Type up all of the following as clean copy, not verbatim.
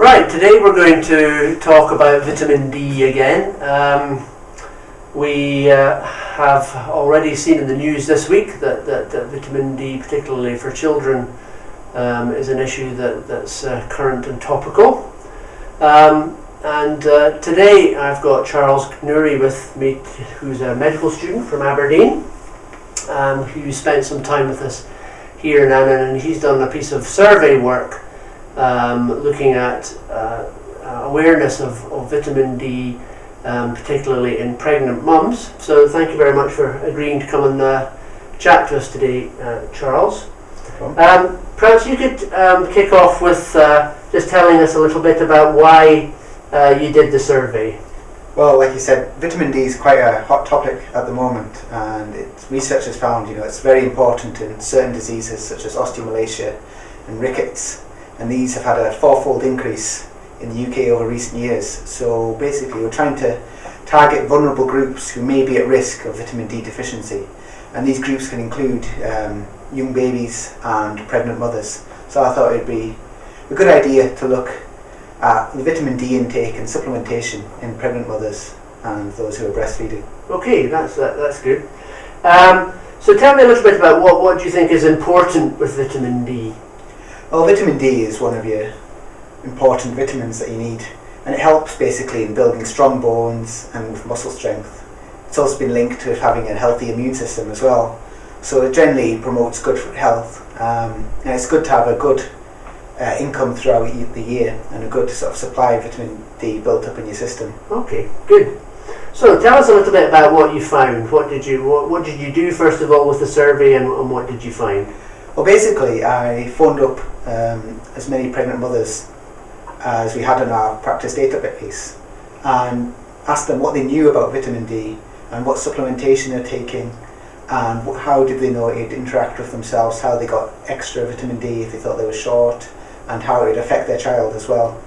Right, today we're going to talk about vitamin D again. We have already seen in the news this week that vitamin D, particularly for children, is an issue that's current and topical. Today I've got Charles Knoery with me, who's a medical student from Aberdeen, who spent some time with us here in Annan, and he's done a piece of survey work looking at awareness of vitamin D, particularly in pregnant mums. So thank you very much for agreeing to come and chat to us today, Charles. Perhaps you could kick off with just telling us a little bit about why you did the survey. Well, like you said, vitamin D is quite a hot topic at the moment, and research has found it's very important in certain diseases such as osteomalacia and rickets, and these have had a fourfold increase in the UK over recent years. So basically we're trying to target vulnerable groups who may be at risk of vitamin D deficiency, and these groups can include young babies and pregnant mothers. So I thought it'd be a good idea to look at the vitamin D intake and supplementation in pregnant mothers and those who are breastfeeding. Okay, that's good. So tell me a little bit about what do you think is important with vitamin D? Well, vitamin D is one of your important vitamins that you need, and it helps basically in building strong bones and with muscle strength. It's also been linked to having a healthy immune system as well, so it generally promotes good health, and it's good to have a good income throughout the year and a good sort of supply of vitamin D built up in your system. Okay, good. So tell us a little bit about what you found. What did you do first of all with the survey, and what did you find? Well, basically I phoned up as many pregnant mothers as we had in our practice database and asked them what they knew about vitamin D and what supplementation they're taking, and how did they know it would interact with themselves, how they got extra vitamin D if they thought they were short, and how it would affect their child as well.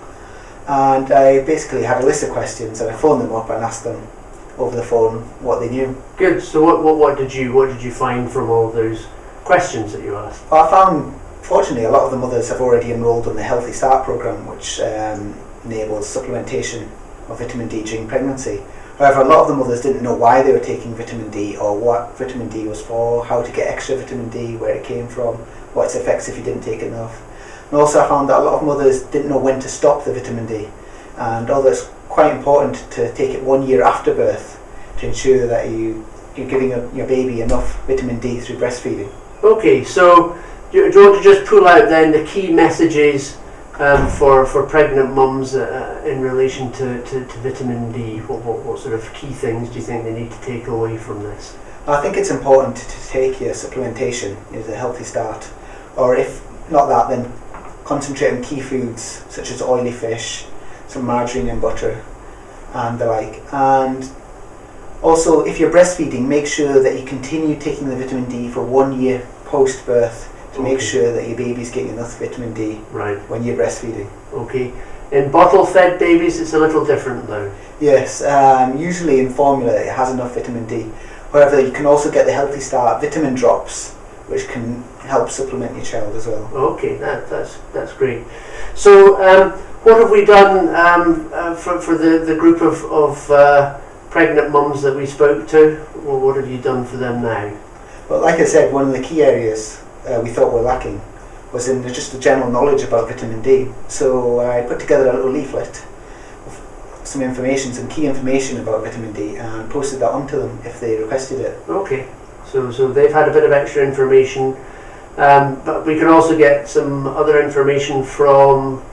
And I basically had a list of questions, and I phoned them up and asked them over the phone what they knew. Good. So what did you find from all those questions that you asked? Well, I found, fortunately, a lot of the mothers have already enrolled in the Healthy Start programme, which enables supplementation of vitamin D during pregnancy. However, a lot of the mothers didn't know why they were taking vitamin D, or what vitamin D was for, how to get extra vitamin D, where it came from, what its effects if you didn't take enough. And also I found that a lot of mothers didn't know when to stop the vitamin D, and although it's quite important to take it 1 year after birth to ensure that you're giving your baby enough vitamin D through breastfeeding. Okay, so do you want to just pull out then the key messages for pregnant mums in relation to vitamin D? What sort of key things do you think they need to take away from this? I think it's important to take your supplementation as a Healthy Start, or if not that, then concentrate on key foods such as oily fish, some margarine and butter and the like. And also, if you're breastfeeding, make sure that you continue taking the vitamin D for 1 year post-birth to make sure that your baby's getting enough vitamin D when you're breastfeeding. Okay. In bottle-fed babies, it's a little different though. Yes, usually in formula it has enough vitamin D. However, you can also get the Healthy Start vitamin drops, which can help supplement your child as well. Okay, that's great. So, what have we done for the group of pregnant mums that we spoke to? Well, what have you done for them now? Well, like I said, one of the key areas we thought were lacking was in just the general knowledge about vitamin D. So I put together a little leaflet with some key information about vitamin D, and posted that onto them if they requested it. Okay, so they've had a bit of extra information, but we can also get some other information from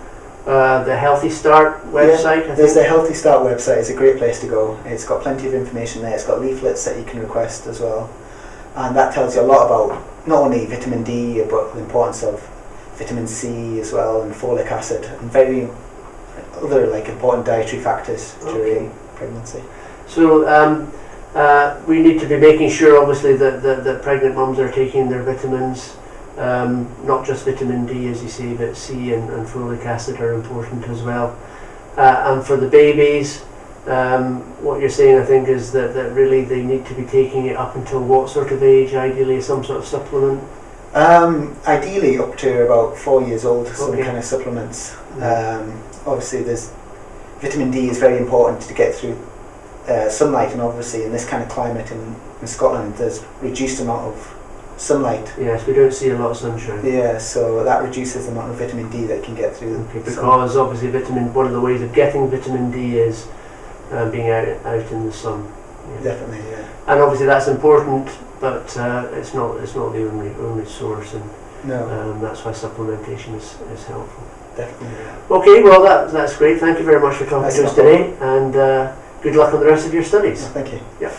the Healthy Start website. Yeah, there's the Healthy Start website. It's a great place to go. It's got plenty of information there. It's got leaflets that you can request as well, and that tells you a lot about not only vitamin D but the importance of vitamin C as well, and folic acid, and very other important dietary factors during pregnancy. So we need to be making sure, obviously, that pregnant mums are taking their vitamins. Not just vitamin D, as you say, but C and folic acid are important as well. And for the babies, what you're saying, I think, is that really they need to be taking it up until what sort of age, ideally some sort of supplement? Ideally up to about 4 years old, some Okay. kind of supplements. Obviously there's vitamin D is very important to get through sunlight, and obviously in this kind of climate in Scotland there's reduced amount of sunlight. Yes, we don't see a lot of sunshine. Yeah, so that reduces the amount of vitamin D that can get through. Okay, because obviously one of the ways of getting vitamin D is being out in the sun. Yeah. Definitely, yeah. And obviously that's important, but it's not the only source, and No, that's why supplementation is helpful. definitely, yeah. Okay, well that's great. Thank you very much for talking That's to us no today, and good luck on the rest of your studies. Thank you. Yeah.